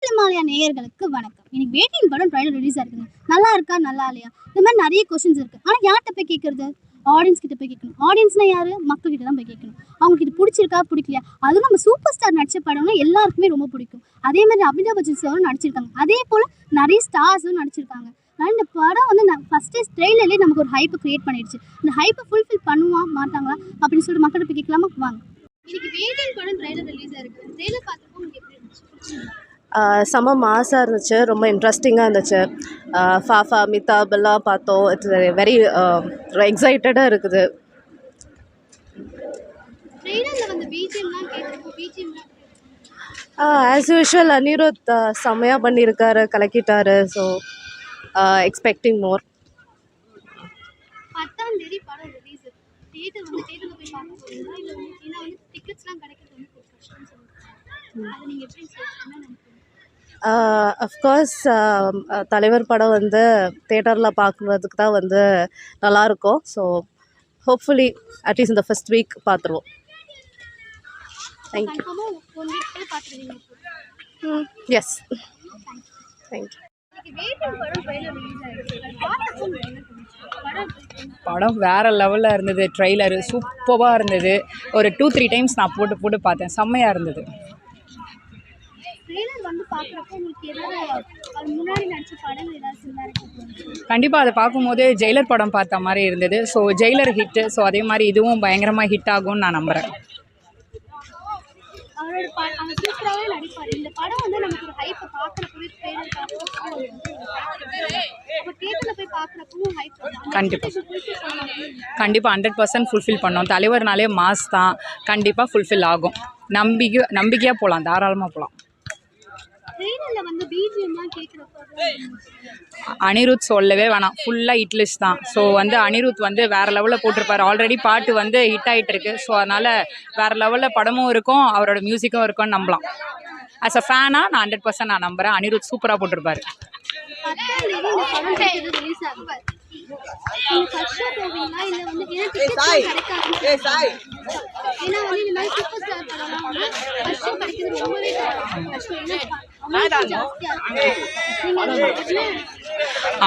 ஃபிலிமாலயா நேயர்களுக்கு வணக்கம். இன்னைக்கு வேட்டையின் படம் ட்ரைலர் ரிலீஸ் ஆயிருக்குங்க. நல்லா இருக்கா நல்லா இல்லையா இந்த மாதிரி நிறைய கொஸ்டின்ஸ் இருக்குது. ஆனால் யார்கிட்ட போய் கேட்குறது? ஆடியன்ஸ் கிட்ட போய் கேட்கணும். ஆடியன்ஸ்னால் யார்? மக்கள் கிட்ட தான் போய் கேட்கணும். அவங்களுக்கு இது பிடிச்சிருக்கா பிடிக்கலையா. அதுவும் நம்ம சூப்பர் ஸ்டார் நடிச்ச படம்னா எல்லாருக்குமே ரொம்ப பிடிக்கும். அதே மாதிரி அமிதாப் பச்சன் சாரும் நடிச்சிருக்காங்க. அதே போல் நிறைய ஸ்டார்ஸும் நடிச்சிருக்காங்க. ஆனால் இந்த படம் வந்து ஃபஸ்ட்டே ட்ரெயிலர்லேயே நமக்கு ஒரு ஹைப்பை க்ரியேட் பண்ணிடுச்சு. இந்த ஹைப்பை ஃபுல்ஃபில் பண்ணுவா மாட்டாங்களா அப்படின்னு சொல்லிட்டு மக்கள்கிட்ட போய் கேட்கலாமா வாங்க. இன்னைக்கு வேட்டையின் படம் ட்ரெயிலர் ரிலீஸ் ஆயிருக்கு. ட்ரெயிலர் பார்த்தப்போ உங்களுக்கு எப்படி இருந்துச்சு? செம்ம மாசாக இருந்துச்சு, ரொம்ப இன்ட்ரெஸ்டிங்காக இருந்துச்சு. ஃபாஃபா அமிதாப் எல்லாம் பார்த்தோம். இட்ஸ் வெரி எக்ஸைட்டடாக இருக்குது. ஆஸ் யூஷுவல் அனிருத் செம்மையாக பண்ணியிருக்காரு, கலக்கிட்டாரு. So expecting more. அஃப்கோர்ஸ் தலைவர் படம் வந்து தேட்டரில் பார்க்குறதுக்கு தான் வந்து நல்லாயிருக்கும். ஸோ ஹோப்ஃபுல்லி அட்லீஸ்ட் இந்த ஃபர்ஸ்ட் வீக் பார்த்துருவோம். தேங்க்யூ. Yes, thank you. படம் வேறு லெவலில் இருந்தது. ட்ரெய்லரு சூப்பராக இருந்தது. ஒரு 2-3 டைம்ஸ் நான் போட்டு பார்த்தேன். செம்மையாக இருந்தது. கண்டிப்பாக அதை பார்க்கும்போது ஜெயிலர் படம் பார்த்த மாதிரி இருந்தது. So Jailer hit. ஸோ அதே மாதிரி இதுவும் பயங்கரமாக ஹிட் ஆகும்னு நான் நம்புகிறேன். கண்டிப்பாக 100% ஃபுல்ஃபில் பண்ணோம். தலைவர்னாலே மாஸ் தான். கண்டிப்பாக ஃபுல்ஃபில் ஆகும். நம்பிக்கையாக போகலாம், தாராளமாக போகலாம். அனிருத் சொல்லவே வேணாம், ஃபுல்லாக ஹிட்லிஸ்ட் தான். ஸோ வந்து அனிருத் வந்து வேறு லெவலில் போட்டிருப்பார். ஆல்ரெடி பாட்டு வந்து ஹிட் ஆகிட்டு இருக்கு. ஸோ அதனால் வேறு லெவலில் படமும் இருக்கும், அவரோட மியூசிக்கும் இருக்கும்னு நம்பலாம். ஆஸ் அ ஃபேனாக நான் 100% நான் நம்புகிறேன். அனிருத் சூப்பராக போட்டிருப்பாரு.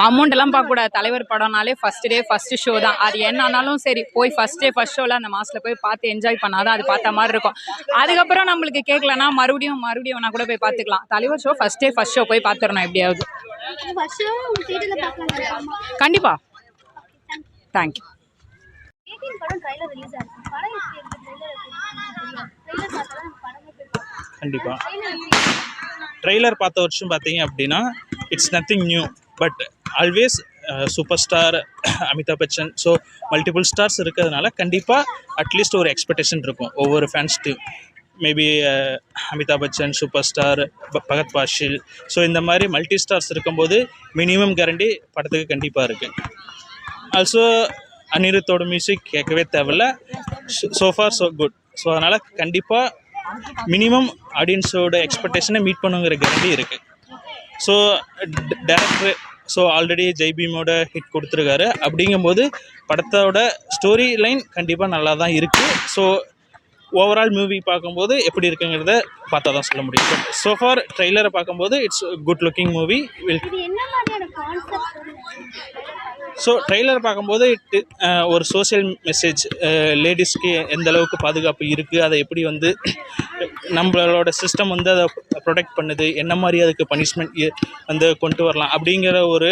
அமௌண்ட் எல்லாம் பார்க்கக்கூடாது. தலைவர் படம்னாலே ஃபர்ஸ்ட் டே ஃபர்ஸ்ட் ஷோ தான். அது என்ன ஆனாலும் சரி, போய் ஃபர்ஸ்ட் டே ஃபர்ஸ்ட் ஷோவில் அந்த மாதத்தில் போய் பார்த்து என்ஜாய் பண்ணாதான் அது பார்த்த மாதிரி இருக்கும். அதுக்கப்புறம் நம்மளுக்கு கேட்கலன்னா மறுபடியும் வேணா கூட போய் பார்த்துக்கலாம். தலைவர் show first day first show போய் பார்த்துடணும் எப்படியாவது. கண்டிப்பா. தேங்க்யூ. கண்டிப்பாக ட்ரெய்லர் பார்த்த வருஷம் பார்த்தீங்க அப்படின்னா it's nothing new. But always super star Amitabh Bachchan, so multiple stars இருக்கிறதுனால கண்டிப்பாக அட்லீஸ்ட் ஒரு எக்ஸ்பெக்டேஷன் இருக்கும் ஒவ்வொரு ஃபேன்ஸ்ட்டையும். Maybe Amitabh Bachchan, super star, Fahadh Faasil, so இந்த மாதிரி மல்டி ஸ்டார்ஸ் இருக்கும்போது மினிமம் கேரண்டி படத்துக்கு கண்டிப்பாக இருக்குது. ஆல்சோ அனிருத்தோட மியூசிக் கேட்கவே தேவையில்ல. So far so good. ஸோ அதனால் கண்டிப்பாக மினிமம் ஆடியன்ஸோட எக்ஸ்பெக்டேஷனை மீட் பண்ணுங்கிற கேரண்டி இருக்குது. ஸோ டேரக்டர் ஆல்ரெடி ஜெய்பீமோட ஹிட் கொடுத்துருக்காரு. அப்படிங்கும்போது படத்தோட ஸ்டோரி லைன் கண்டிப்பாக நல்லா தான் இருக்குது. ஸோ ஓவரால் மூவி பார்க்கும்போது எப்படி இருக்குங்கிறத பார்த்தா தான் சொல்ல முடியும். பட் சோஃபார் ட்ரெய்லரை பார்க்கும்போது it's good looking movie. So trailer பார்க்கும்போது ஒரு சோஷியல் மெசேஜ், லேடிஸ்க்கு எந்த அளவுக்கு பாதுகாப்பு இருக்குது, அதை எப்படி வந்து நம்மளோட சிஸ்டம் வந்து அதை ப்ரொடெக்ட் பண்ணுது, என்ன மாதிரி அதுக்கு பனிஷ்மெண்ட் வந்து கொண்டு வரலாம் அப்படிங்கிற ஒரு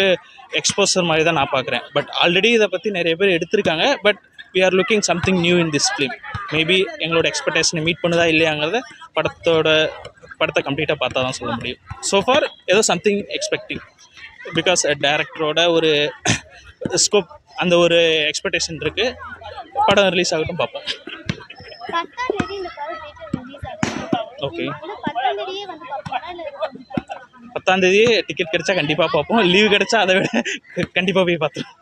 எக்ஸ்போசர் மாதிரி தான் நான் பார்க்குறேன். பட் ஆல்ரெடி இதை பற்றி நிறைய பேர் எடுத்திருக்காங்க. But we are looking something new in this film. Maybe எங்களோட எக்ஸ்பெக்டேஷனை மீட் பண்ணுதா இல்லையாங்கிறத படத்தை கம்ப்ளீட்டாக பார்த்தா தான் சொல்ல முடியும். ஸோ ஃபார் ஏதோ சம்திங் எக்ஸ்பெக்டிங், பிகாஸ் டேரக்டரோட ஒரு ஸ்கோப், அந்த ஒரு எக்ஸ்பெக்டேஷன் இருக்குது. படம் ரிலீஸ் ஆகட்டும், பார்ப்போம். ஓகே, 10ஆம் தேதி டிக்கெட் கிடைச்சா கண்டிப்பாக பார்ப்போம். லீவு கிடைச்சா அதை விட கண்டிப்பாக போய் பார்த்துருவோம்.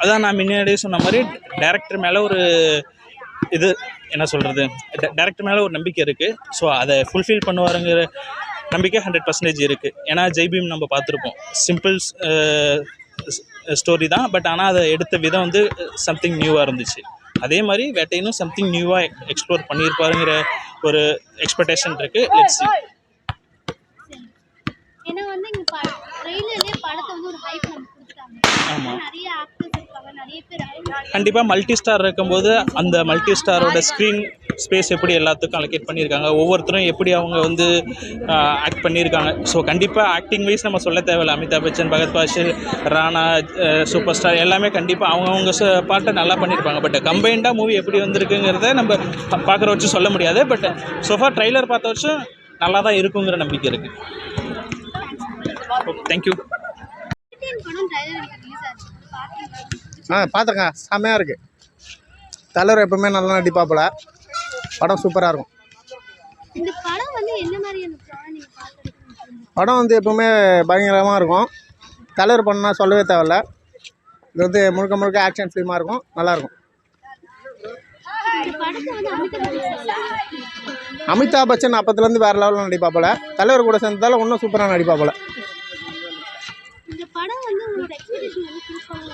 அதான் நான் முன்னாடியே சொன்ன மாதிரி டைரக்டர் மேலே ஒரு இது என்ன சொல்கிறது, டைரக்டர் மேலே ஒரு நம்பிக்கை இருக்குது. ஸோ அதை ஃபுல்ஃபில் பண்ணுவாருங்கிற நம்பிக்கை 100% இருக்குது. ஏன்னா ஜெய்பீம் நம்ம பார்த்துருப்போம், சிம்பிள் ஸ்டோரி தான். பட் ஆனால் அதை எடுத்த விதம் வந்து சம்திங் நியூவாக இருந்துச்சு. அதே மாதிரி வேட்டையனும் சம்திங் நியூவாக எக்ஸ்ப்ளோர் பண்ணியிருப்பாருங்கிற ஒரு எக்ஸ்பெக்டேஷன் இருக்குது. Let's see. ஏன்னா வந்து இங்க ட்ரெயிலர்லயே படத்தை வந்து ஒரு ஹைப் நமக்கு கொடுத்துட்டாங்க. ஆமாம், நிறைய ஆக்டர்ஸ் இருக்காங்க, நிறைய பேர் கண்டிப்பாக மல்டி ஸ்டார் இருக்கும்போது அந்த மல்டி ஸ்டாரோட ஸ்க்ரீன் ஸ்பேஸ் எப்படி எல்லாத்துக்கும் அலோகேட் பண்ணியிருக்காங்க, ஒவ்வொருத்தரும் எப்படி அவங்க வந்து ஆக்ட் பண்ணியிருக்காங்க. ஸோ கண்டிப்பாக ஆக்டிங் வைஸ் நம்ம சொல்ல தேவையில்லை. அமிதாப் பச்சன், பகத் பாஷில், ராணா, சூப்பர் ஸ்டார் எல்லாமே கண்டிப்பாக அவங்கவுங்க பாட்டை நல்லா பண்ணியிருப்பாங்க. பட் கம்பைண்டாக மூவி எப்படி வந்திருக்குங்கிறத நம்ம பார்க்குற வச்சு சொல்ல முடியாது. பட் சோஃபா ட்ரைலர் பார்த்த வச்சும் நல்லா தான் இருக்குங்கிற நம்பிக்கை இருக்குது. தேங்க்யூ. படம் ட்ரெய்லர் ரிலீஸ் ஆச்சு, பாத்தீங்களா? பார்த்துங்க, செம்மையாக இருக்குது. தலைவர் எப்பவுமே நல்லா நடிப்பாப்புல. படம் சூப்பராக இருக்கும். இந்த படம் வந்து என்ன மாதிரியான படம் நீங்க பாக்குறீங்க? படம் வந்து எப்பவுமே பயங்கரமாக இருக்கும். தலைவர் பண்ணா சொல்லவே தேவையில்ல. இது வந்து முழுக்க முழுக்க ஆக்ஷன் ஃபிலிமாக இருக்கும், நல்லாயிருக்கும். இந்த படத்தை வந்து அமிதாப் பச்சன் அப்பத்துலேருந்து வேறு லெவலில் நடிப்பாப்புல. தலைவர் கூட சேர்ந்ததால இன்னும் சூப்பராக நடிப்பாப்புல. இந்த படம் வந்து உங்களோட எக்ஸ்பெக்டேஷன் வந்து சூப்பராக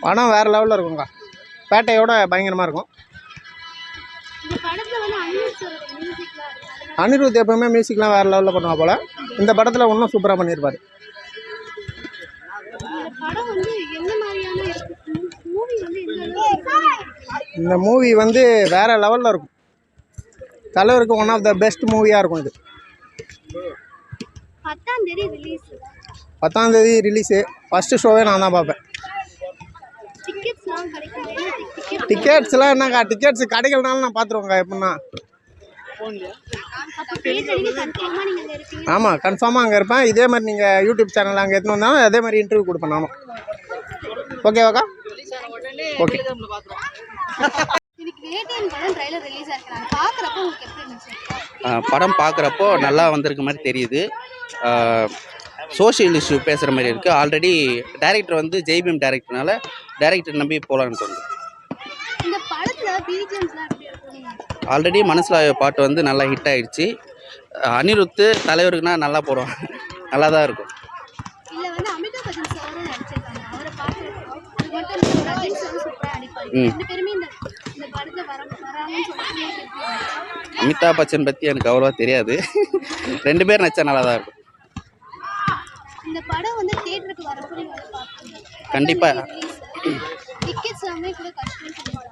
படம் வேறு லெவலில் இருக்குங்க. பேட்டையோட பயங்கரமாக இருக்கும். இந்த படத்துல வந்து அனிருத்தோட மியூசிக்லாம் இருக்கு. அனிருத் எப்பவுமே மியூசிக்லாம் வேறு லெவலில் பண்ணுவா போல். இந்த படத்தில் இன்னும் சூப்பராக பண்ணியிருப்பார். இந்த படம் வந்து என்ன மாதிரியான இருக்கு? மூவி வந்து எந்த அளவுக்கு இந்த மூவி வந்து வேறு லெவலில் இருக்கும். தலைவருக்கு ஒன் ஆஃப் த பெஸ்ட் மூவியாக இருக்கும் இது. 10ஆம் தேதி ரிலீஸ். 10ஆம் தேதி ரிலீஸு. ஃபஸ்ட்டு ஷோவே நான் தான் பார்ப்பேன். டிக்கெட்ஸ்லாம் கிடைக்கும். டிக்கெட்ஸ்லாம் என்னக்கா, டிக்கெட்ஸ் கிடைக்கலனாலும் நான் பார்த்துருவேங்க எப்படின்னா. அப்போ தேட்டருக்கு கன்ஃபார்மாக நீங்கள் அங்கே இருப்பீங்க. ஆமாம், கன்ஃபார்மாக அங்கே இருப்பேன். இதே மாதிரி நீங்கள் யூடியூப் சேனல் அங்கே எடுத்துன்னு வந்தாலும் அதே மாதிரி இன்டர்வியூ கொடுப்பேன் நானும். ஓகேவாக்கா? ஓகே. இன்னைக்கு வேட்டையன் படம் ட்ரைலர் ரிலீஸ் ஆயிருக்காங்க. பார்க்குறப்போ உங்களுக்கு எப்படி இருந்துச்சு? படம் பார்க்குறப்போ நல்லா வந்திருக்க மாதிரி தெரியுது. சோஷியல் இஷ்யூ பேசுகிற மாதிரி இருக்குது. ஆல்ரெடி டைரக்டர் வந்து ஜெய்பீம் டைரக்டர்னால டைரக்டர் நம்பி போகலான்னு தோணுது. இந்த படத்தில் பிஜிஎம்ஸ்லாம் எப்படி இருக்கும்? ஆல்ரெடி மனசில் பாட்டு வந்து நல்லா ஹிட் ஆகிடுச்சு. அனிருத்து தலைவருக்குன்னா நல்லா போடுவான், நல்லா தான் இருக்கும். இல்லை வந்து அமிதாப் பச்சன் சாரும் நடிச்சிருக்காங்க. அவரை பார்க்குறப்போ அது மட்டும் இல்லை, ரஜினி சாரும் சூப்பராக நடிப்பாங்க. ரெண்டு பேருமே இந்த படத்தில் வராங்கன்னு சொல்லிட்டு அமிதாப் பச்சன் பற்றி எனக்கு அவ்வளோவா தெரியாது. ரெண்டு பேர் நடிச்சா நல்லா தான் இருக்கும். இந்த படம் வந்து தியேட்டருக்கு வரப்போ நீங்கள் வந்து பார்க்கணும். கண்டிப்பாக டிக்கெட்ஸ் எல்லாமே கூட கஷ்டம் சொல்லுவாங்க.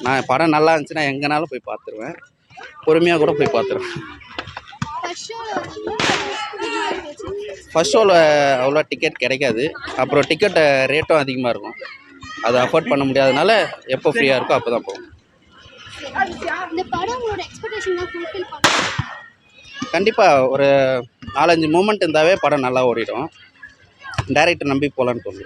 நான் படம் நல்லா இருந்துச்சுன்னா எங்கேனாலும் போய் பார்த்துருவேன். பொறுமையாக கூட போய் பார்த்துருவேன். ஃபர்ஸ்ட் ஷோவில் அவ்வளோ டிக்கெட் கிடைக்காது. அப்புறம் டிக்கெட் ரேட்டும் அதிகமாக இருக்கும். அதை அஃபோர்ட் பண்ண முடியாதனால எப்போ ஃப்ரீயாக இருக்கோ அப்போ தான் போகும். இந்த படம் உங்களோட எக்ஸ்பெக்டேஷன்லாம் ஃபுல்ஃபில் பண்ணுங்க. கண்டிப்பாக ஒரு 4-5 மூமெண்ட் இருந்தாவே படம் நல்லா ஓடிடும். டைரக்டர் நம்பி போகலான்னு தோணுது.